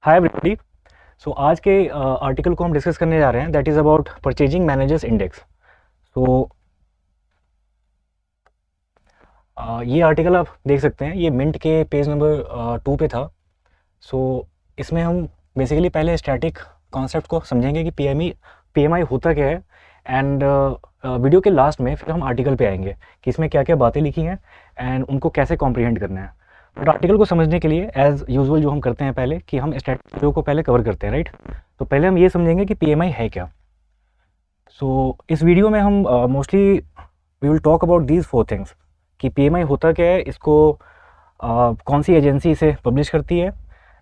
Hi everybody. सो आज के article को हम डिस्कस करने जा रहे हैं, that is about purchasing managers index. So ये आर्टिकल आप देख सकते हैं, ये मिंट के पेज नंबर 2 पे था। सो इसमें हम बेसिकली पहले स्टैटिक कॉन्सेप्ट को समझेंगे कि पीएमआई होता क्या है, एंड वीडियो के लास्ट में फिर हम आर्टिकल पे आएंगे कि इसमें क्या क्या बातें लिखी हैं एंड उनको कैसे कॉम्प्रिहेंड करना है। बट आर्टिकल को समझने के लिए एज़ यूजुअल जो हम करते हैं पहले कि हम स्टैटिक वीडियो को पहले कवर करते हैं, राइट। तो पहले हम ये समझेंगे कि पीएमआई है क्या। सो इस वीडियो में हम mostly we will talk about these 4 things कि पीएमआई होता क्या है, इसको कौन सी एजेंसी इसे पब्लिश करती है,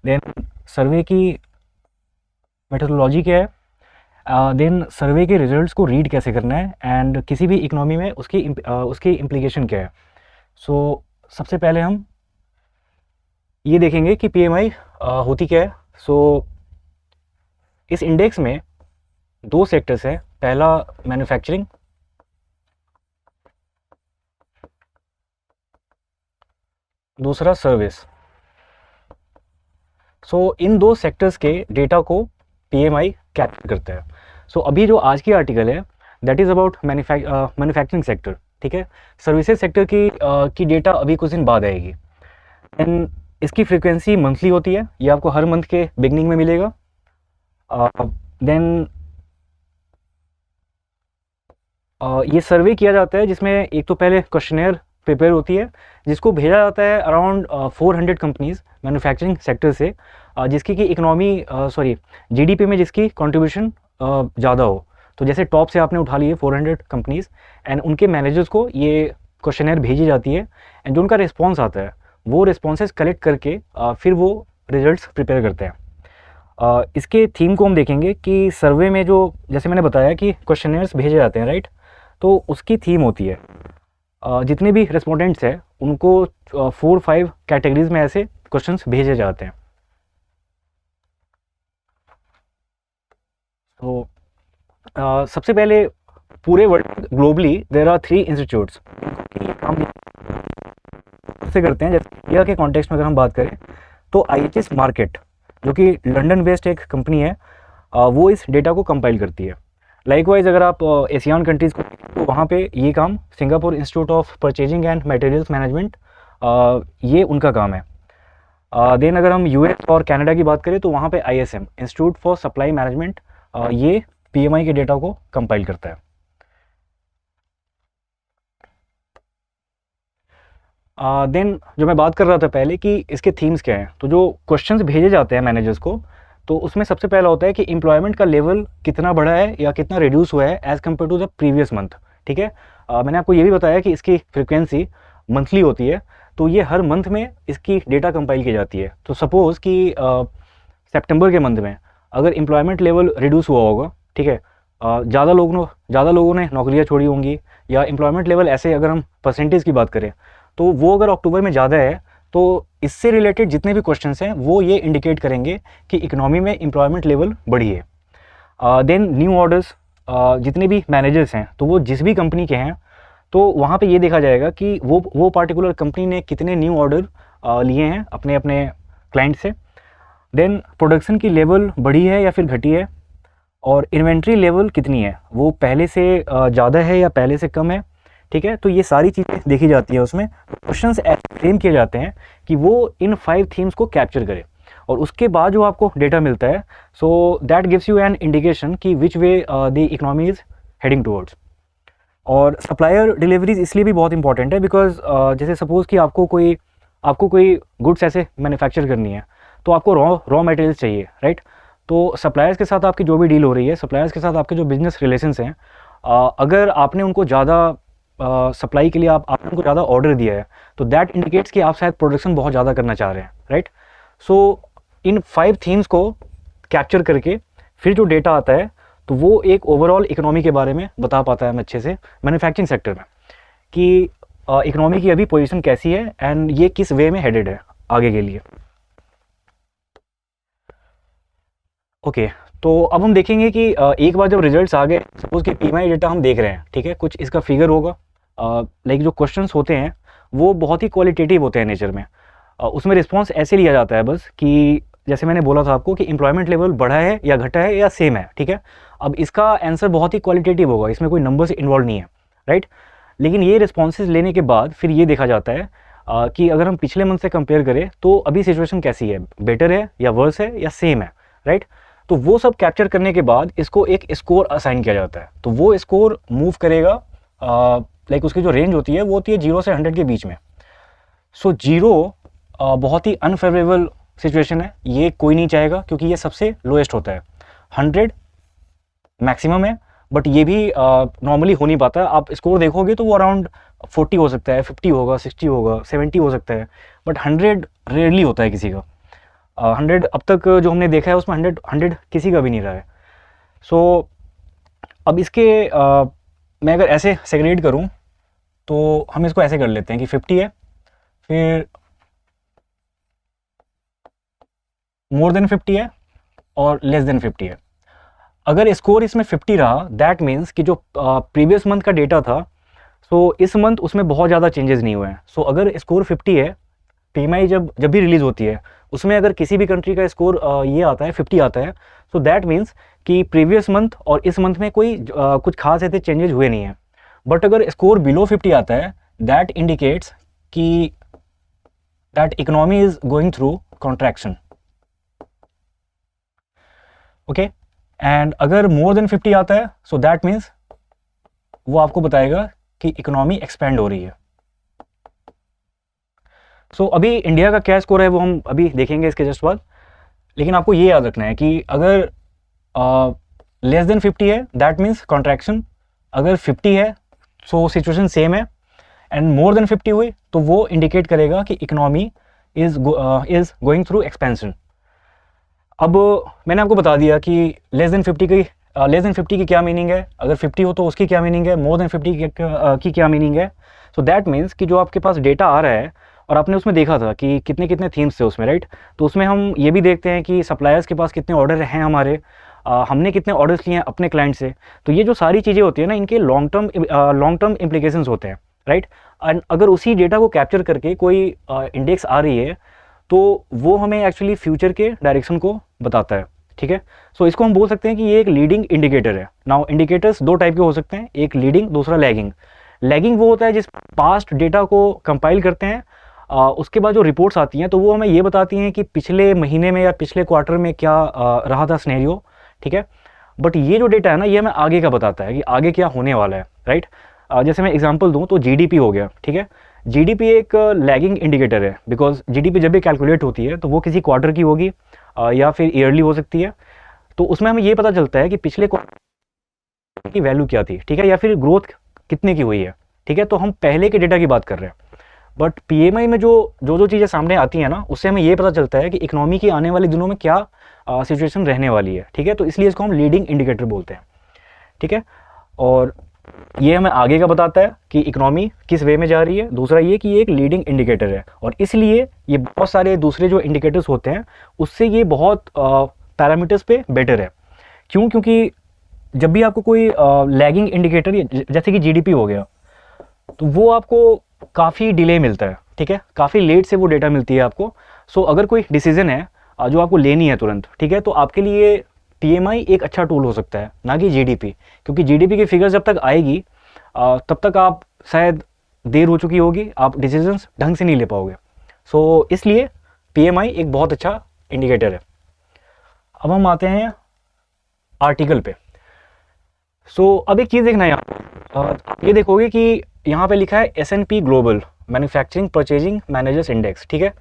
देन सर्वे की मेथोडोलॉजी क्या है, देन सर्वे के रिजल्ट्स को रीड कैसे करना है, एंड किसी भी इकोनॉमी में उसकी इम्प्लीकेशन क्या है। सो सबसे पहले हम ये देखेंगे कि पीएमआई होती क्या है। सो इस इंडेक्स में 2 सेक्टर्स हैं, पहला मैन्युफैक्चरिंग, दूसरा सर्विस। सो इन 2 सेक्टर्स के डेटा को पीएमआई कैप्चर करता है। सो अभी जो आज की आर्टिकल है that is about manufacturing sector, ठीक है। सर्विसेज सेक्टर की डेटा अभी कुछ दिन बाद आएगी, एंड इसकी फ्रीक्वेंसी मंथली होती है, ये आपको हर मंथ के बिगनिंग में मिलेगा। देन ये सर्वे किया जाता है जिसमें एक तो पहले क्वेश्चनेयर प्रिपेयर होती है जिसको भेजा जाता है अराउंड 400 कंपनीज मैन्युफैक्चरिंग सेक्टर से, जिसकी की इकोनॉमी जीडीपी में जिसकी कंट्रीब्यूशन ज़्यादा हो। तो जैसे टॉप से आपने उठा लिए 400 कंपनीज, एंड उनके मैनेजर्स को ये क्वेश्चनेयर भेजी जाती है, एंड जो उनका रिस्पॉन्स आता है वो रिस्पॉन्सेज कलेक्ट करके फिर वो रिजल्ट्स प्रिपेयर करते हैं। इसके थीम को हम देखेंगे कि सर्वे में जो जैसे मैंने बताया कि क्वेश्चनेयर्स भेजे जाते हैं, राइट। तो उसकी थीम होती है जितने भी रिस्पोंडेंट्स हैं उनको 4-5 कैटेगरीज में ऐसे क्वेश्चंस भेजे जाते हैं। तो सबसे पहले पूरे world globally there are 3 institutes हम से करते हैं। जैसे इंडिया के कॉन्टेक्स्ट में अगर हम बात करें तो आईएचएस मार्केट, जो कि लंदन बेस्ड एक कंपनी है, वो इस डेटा को कंपाइल करती है। लाइकवाइज अगर आप एशियान कंट्रीज़ को तो वहाँ पे ये काम Singapore institute of purchasing and materials management, ये उनका काम है। देन अगर हम यूएस और कनाडा की बात करें तो वहाँ पे ISM institute for supply management, ये पीएमआई के डेटा को कंपाइल करता है। देन जो मैं बात कर रहा था पहले कि इसके थीम्स क्या हैं, तो जो क्वेश्चंस भेजे जाते हैं मैनेजर्स को, तो उसमें सबसे पहला होता है कि एम्प्लॉयमेंट का लेवल कितना बढ़ा है या कितना रिड्यूस हुआ है as compared to the previous month, ठीक है। मैंने आपको ये भी बताया कि इसकी फ्रिक्वेंसी मंथली होती है, तो ये हर मंथ में इसकी डेटा कंपाइल की जाती है। तो सपोज़ कि सितंबर के मंथ में अगर एम्प्लॉयमेंट लेवल रिड्यूस हुआ होगा, ठीक है, ज़्यादा लोगों ने नौकरियाँ छोड़ी होंगी, या एम्प्लॉयमेंट लेवल ऐसे अगर हम परसेंटेज की बात करें तो वो अगर अक्टूबर में ज़्यादा है तो इससे रिलेटेड जितने भी क्वेश्चंस हैं वो ये इंडिकेट करेंगे कि इकोनॉमी में एम्प्लॉयमेंट लेवल बढ़ी है। देन न्यू ऑर्डर्स, जितने भी मैनेजर्स हैं तो वो जिस भी कंपनी के हैं तो वहाँ पे ये देखा जाएगा कि वो पार्टिकुलर कंपनी ने कितने न्यू ऑर्डर लिए हैं अपने अपने क्लाइंट से। देन प्रोडक्शन की लेवल बढ़ी है या फिर घटी है, और इन्वेंट्री लेवल कितनी है, वो पहले से ज़्यादा है या पहले से कम है, ठीक है। तो ये सारी चीज़ें देखी जाती है। उसमें क्वेश्चंस ऐसे फ्रेम किए जाते हैं कि वो इन 5 थीम्स को कैप्चर करे, और उसके बाद जो आपको डेटा मिलता है so that gives you an indication कि which way the economy is heading towards. और सप्लायर डिलीवरीज इसलिए भी बहुत इंपॉर्टेंट है बिकॉज जैसे सपोज़ कि आपको कोई गुड्स ऐसे मैन्युफैक्चर करनी है तो आपको रॉ मटेरियल्स चाहिए, राइट। तो सप्लायर्स के साथ आपकी जो भी डील हो रही है, सप्लायर्स के साथ आपके जो बिजनेस रिलेशंस हैं, अगर आपने उनको ज़्यादा सप्लाई के लिए आपने उनको ज़्यादा ऑर्डर दिया है तो दैट इंडिकेट्स कि आप शायद प्रोडक्शन बहुत ज़्यादा करना चाह रहे हैं, राइट। सो इन 5 थीम्स को कैप्चर करके फिर जो डेटा आता है तो वो एक ओवरऑल इकोनॉमी के बारे में बता पाता है हमें अच्छे से मैन्युफैक्चरिंग सेक्टर में कि इकोनॉमी की अभी पोजीशन कैसी है एंड ये किस वे में हेडेड है आगे के लिए। ओके, तो अब हम देखेंगे कि एक बार जब रिजल्ट्स आ गए, सपोज कि पीएमआई डेटा हम देख रहे हैं, ठीक है, कुछ इसका फिगर होगा, लाइक जो क्वेश्चंस होते हैं वो बहुत ही क्वालिटेटिव होते हैं नेचर में। उसमें रिस्पांस ऐसे लिया जाता है बस कि जैसे मैंने बोला था आपको कि एम्प्लॉयमेंट लेवल बढ़ा है या घटा है या सेम है, ठीक है। अब इसका आंसर बहुत ही क्वालिटेटिव होगा, इसमें कोई नंबर्स इन्वॉल्व नहीं है, राइट। लेकिन ये रिस्पॉन्सेज लेने के बाद फिर ये देखा जाता है कि अगर हम पिछले मंथ से कंपेयर करें तो अभी सिचुएशन कैसी है, बेटर है या वर्स है या सेम है, राइट। तो वो सब कैप्चर करने के बाद इसको एक स्कोर असाइन किया जाता है। तो वो स्कोर मूव करेगा, लाइक उसकी जो रेंज होती है वो होती है 0 से 100 के बीच में। सो 0 बहुत ही अनफेवरेबल सिचुएशन है, ये कोई नहीं चाहेगा क्योंकि ये सबसे लोएस्ट होता है। 100 मैक्सिमम है, बट ये भी नॉर्मली हो नहीं पाता है। आप स्कोर देखोगे तो वो अराउंड 40 हो सकता है, 50 होगा, 60 होगा, 70 हो सकता है, बट 100 रेयरली होता है किसी का। 100 अब तक जो हमने देखा है उसमें 100 किसी का भी नहीं रहा है। सो अब इसके मैं अगर ऐसे सेग्रीगेट करूं तो हम इसको ऐसे कर लेते हैं कि 50 है, फिर मोर देन 50 है और लेस देन 50 है। अगर स्कोर इसमें 50 रहा दैट मीन्स कि जो प्रीवियस मंथ का डेटा था, सो इस मंथ उसमें बहुत ज़्यादा चेंजेस नहीं हुए हैं। सो अगर स्कोर 50 है, PMI जब भी रिलीज़ होती है उसमें अगर किसी भी कंट्री का स्कोर ये आता है 50 आता है, सो दैट मीन्स कि प्रीवियस मंथ और इस मंथ में कोई कुछ खास ऐसे चेंजेस हुए नहीं हैं। बट अगर स्कोर बिलो 50 आता है दैट इंडिकेट्स कि that economy is going through contraction, okay. And अगर मोर देन 50 आता है सो दैट मीन्स वो आपको बताएगा कि इकोनॉमी एक्सपेंड हो रही है। सो अभी इंडिया का क्या स्कोर है वो हम अभी देखेंगे इसके जस्ट बाद। लेकिन आपको ये याद रखना है कि अगर लेस देन 50 है दैट मीन्स कॉन्ट्रैक्शन, अगर 50 है सो सिचुएशन सेम है, एंड मोर देन 50 हुई तो वो इंडिकेट करेगा कि economy is going through expansion. अब मैंने आपको बता दिया कि लेस देन 50 की क्या मीनिंग है, अगर 50 हो तो उसकी क्या मीनिंग है, मोर देन 50 की क्या मीनिंग है। सो दैट मीन्स कि जो आपके पास डेटा आ रहा है और आपने उसमें देखा था कि कितने कितने थीम्स थे उसमें, राइट। तो उसमें हम ये भी देखते हैं कि सप्लायर्स के पास कितने ऑर्डर हैं हमारे, हमने कितने ऑर्डर्स लिए हैं अपने क्लाइंट से। तो ये जो सारी चीज़ें होती है ना, इनके लॉन्ग टर्म इम्प्लीकेशंस होते हैं, राइट। एंड अगर उसी डेटा को कैप्चर करके कोई इंडेक्स आ रही है तो वो हमें एक्चुअली फ्यूचर के डायरेक्शन को बताता है, ठीक है। सो इसको हम बोल सकते हैं कि ये एक लीडिंग इंडिकेटर है। नाउ इंडिकेटर्स दो टाइप के हो सकते हैं, एक लीडिंग दूसरा लैगिंग। लैगिंग वो होता है जिस पास्ट डेटा को कंपाइल करते हैं, उसके बाद जो रिपोर्ट्स आती हैं तो वो हमें ये बताती हैं कि पिछले महीने में या पिछले क्वार्टर में क्या रहा था सिनेरियो, ठीक है। बट ये जो डेटा है ना ये हमें आगे का बताता है कि आगे क्या होने वाला है, राइट। जैसे मैं एग्जांपल दूं तो जीडीपी हो गया, ठीक है। जीडीपी एक लैगिंग इंडिकेटर है, बिकॉज जीडीपी जब भी कैलकुलेट होती है तो वो किसी क्वार्टर की होगी या फिर ईयरली हो सकती है। तो उसमें हमें ये पता चलता है कि पिछले क्वार्टर की वैल्यू क्या थी, ठीक है, या फिर ग्रोथ कितने की हुई है, ठीक है। तो हम पहले के डेटा की बात कर रहे हैं। बट पीएमआई में जो चीज़ें सामने आती हैं ना उससे हमें ये पता चलता है कि इकोनॉमी की आने वाले दिनों में क्या सिचुएशन रहने वाली है, ठीक है। तो इसलिए इसको हम लीडिंग इंडिकेटर बोलते हैं, ठीक है। और ये हमें आगे का बताता है कि इकोनॉमी किस वे में जा रही है। दूसरा ये कि ये एक लीडिंग इंडिकेटर है और इसलिए ये बहुत सारे दूसरे जो इंडिकेटर्स होते हैं उससे ये बहुत पैरामीटर्स पे बेटर है। क्यों? क्योंकि जब भी आपको कोई लैगिंग इंडिकेटर जैसे कि जीडीपी हो गया तो वो आपको काफ़ी डिले मिलता है, ठीक है, काफ़ी लेट से वो डेटा मिलती है आपको। सो अगर कोई डिसीजन है जो आपको लेनी है तुरंत, ठीक है, तो आपके लिए पीएमआई एक अच्छा टूल हो सकता है, ना कि जीडीपी। क्योंकि जीडीपी की फिगर जब तक आएगी तब तक आप शायद देर हो चुकी होगी, आप डिसीजंस ढंग से नहीं ले पाओगे। सो इसलिए पीएमआई एक बहुत अच्छा इंडिकेटर है। अब हम आते हैं आर्टिकल पे। सो अब एक चीज़ देखना है यहाँ, ये देखोगे कि यहाँ पे लिखा है S&P global manufacturing purchasing managers index, ठीक है।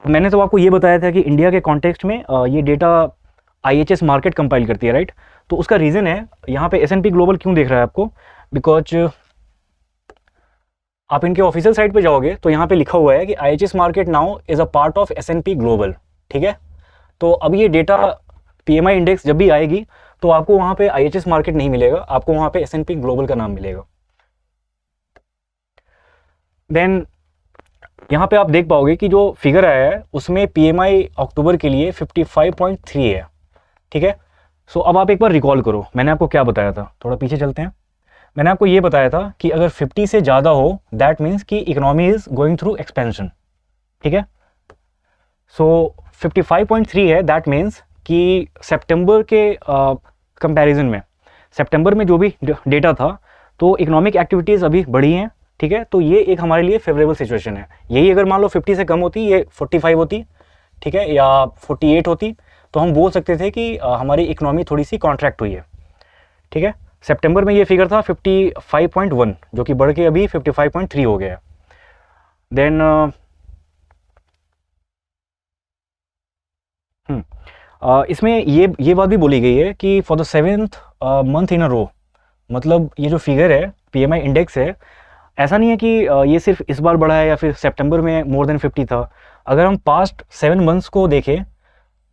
मैंने तो आपको ये बताया था कि इंडिया के कॉन्टेक्स्ट में ये डेटा IHS मार्केट कंपाइल करती है, राइट। तो उसका रीज़न है यहाँ पे S&P ग्लोबल क्यों देख रहा है आपको, बिकॉज आप इनके ऑफिशियल साइट पे जाओगे तो यहाँ पे लिखा हुआ है कि IHS market now is a part of S&P global, ठीक है। तो अब ये डेटा PMI इंडेक्स जब भी आएगी तो आपको वहाँ पे IHS मार्केट नहीं मिलेगा, आपको वहाँ पे S&P ग्लोबल का नाम मिलेगा। देन यहाँ पे आप देख पाओगे कि जो फिगर आया है उसमें PMI अक्टूबर के लिए 55.3 है, ठीक है। सो अब आप एक बार रिकॉल करो मैंने आपको क्या बताया था, थोड़ा पीछे चलते हैं। मैंने आपको ये बताया था कि अगर 50 से ज़्यादा हो दैट मीन्स कि economy is going through expansion, ठीक है। सो 55.3 है, दैट मीन्स कि सितंबर के कंपैरिजन में, सितंबर में जो भी डेटा था तो इकोनॉमिक एक्टिविटीज़ अभी बढ़ी हैं, ठीक है। तो ये एक हमारे लिए फेवरेबल सिचुएशन है। यही अगर मान लो 50 से कम होती, ये 45 होती, ठीक है, या 48 होती, तो हम बोल सकते थे कि हमारी इकोनॉमी थोड़ी सी कॉन्ट्रैक्ट हुई है, ठीक है। सितंबर में ये फिगर था 55.1, जो कि बढ़ के अभी 55.3 हो गया है। देन इसमें ये बात भी बोली गई है कि for the 7th month in a row, मतलब ये जो फिगर है PMI इंडेक्स है, ऐसा नहीं है कि ये सिर्फ इस बार बढ़ा है या फिर सितंबर में मोर देन 50 था। अगर हम पास्ट 7 मंथ्स को देखें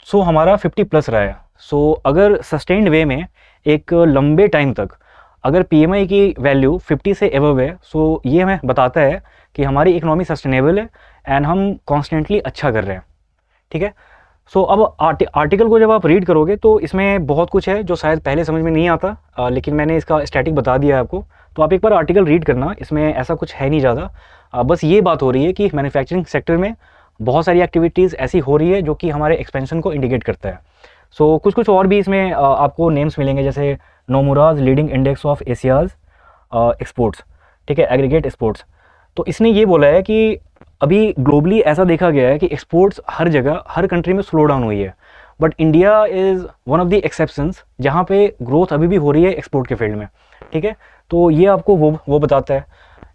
सो हमारा 50 प्लस रहा है। सो अगर सस्टेन्ड वे में एक लंबे टाइम तक अगर PMI की वैल्यू 50 से एबव है, सो ये हमें बताता है कि हमारी इकोनॉमी सस्टेनेबल है एंड हम कॉन्स्टेंटली अच्छा कर रहे हैं, ठीक है। सो अब आर्टिकल को जब आप रीड करोगे तो इसमें बहुत कुछ है जो शायद पहले समझ में नहीं आता, लेकिन मैंने इसका स्टैटिक बता दिया है आपको। तो आप एक बार आर्टिकल रीड करना, इसमें ऐसा कुछ है नहीं ज़्यादा। बस ये बात हो रही है कि मैन्युफैक्चरिंग सेक्टर में बहुत सारी एक्टिविटीज़ ऐसी हो रही है जो कि हमारे एक्सपेंशन को इंडिकेट करता है। सो कुछ और भी इसमें आपको नेम्स मिलेंगे, जैसे Nomura's leading index of Asia's exports, ठीक है, एग्रीगेट एक्सपोर्ट्स। तो इसने ये बोला है कि अभी ग्लोबली ऐसा देखा गया है कि एक्सपोर्ट्स हर जगह हर कंट्री में स्लो डाउन हुई है, but India is one of the exceptions जहाँ पे ग्रोथ अभी भी हो रही है एक्सपोर्ट के फील्ड में, ठीक है। तो ये आपको वो बताता है।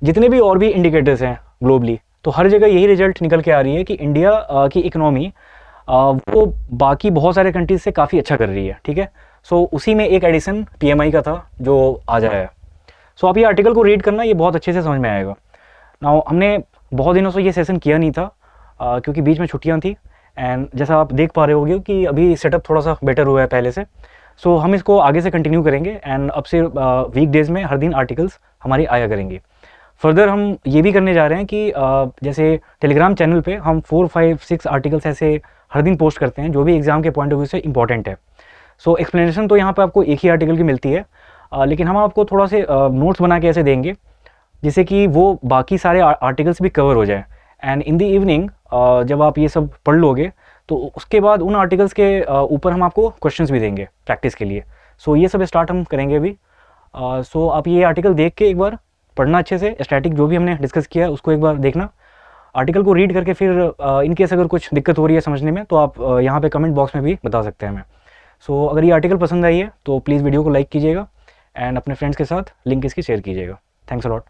जितने भी और भी इंडिकेटर्स हैं ग्लोबली, तो हर जगह यही रिजल्ट निकल के आ रही है कि इंडिया की इकनॉमी वो बाकी बहुत सारे कंट्रीज से काफ़ी अच्छा कर रही है, ठीक है। सो उसी में एक एडिशन PMI का था जो आज आया है। सो आप ये आर्टिकल को रीड करना, ये बहुत अच्छे से समझ में आएगा। नाउ हमने बहुत दिनों से ये सेशन किया नहीं था क्योंकि बीच में छुट्टियां थी, एंड जैसा आप देख पा रहे होगे कि अभी सेटअप थोड़ा सा बेटर हुआ है पहले से। सो हम इसको आगे से कंटिन्यू करेंगे एंड अब से वीक डेज़ में हर दिन आर्टिकल्स हमारी आया करेंगे। फर्दर हम ये भी करने जा रहे हैं कि जैसे टेलीग्राम चैनल पे हम 4, 5, 6 आर्टिकल्स ऐसे हर दिन पोस्ट करते हैं जो भी एग्ज़ाम के पॉइंट ऑफ व्यू से इंपॉर्टेंट है। सो एक्सप्लेनेशन तो यहाँ पे आपको एक ही आर्टिकल की मिलती है, लेकिन हम आपको थोड़ा से नोट्स बना के ऐसे देंगे जिससे कि वो बाकी सारे आर्टिकल्स भी कवर हो जाए। एंड इन द इवनिंग जब आप ये सब पढ़ लोगे तो उसके बाद उन आर्टिकल्स के ऊपर हम आपको क्वेश्चंस भी देंगे प्रैक्टिस के लिए। सो ये सब स्टार्ट हम करेंगे अभी। सो आप ये आर्टिकल देख के एक बार पढ़ना अच्छे से, स्टैटिक जो भी हमने डिस्कस किया है उसको एक बार देखना, आर्टिकल को रीड करके फिर इन केस अगर कुछ दिक्कत हो रही है समझने में तो आप यहाँ पे कमेंट बॉक्स में भी बता सकते हैं हमें। सो अगर ये आर्टिकल पसंद आई है तो प्लीज़ वीडियो को लाइक कीजिएगा एंड अपने फ्रेंड्स के साथ लिंक इसकी शेयर कीजिएगा। Thanks a lot.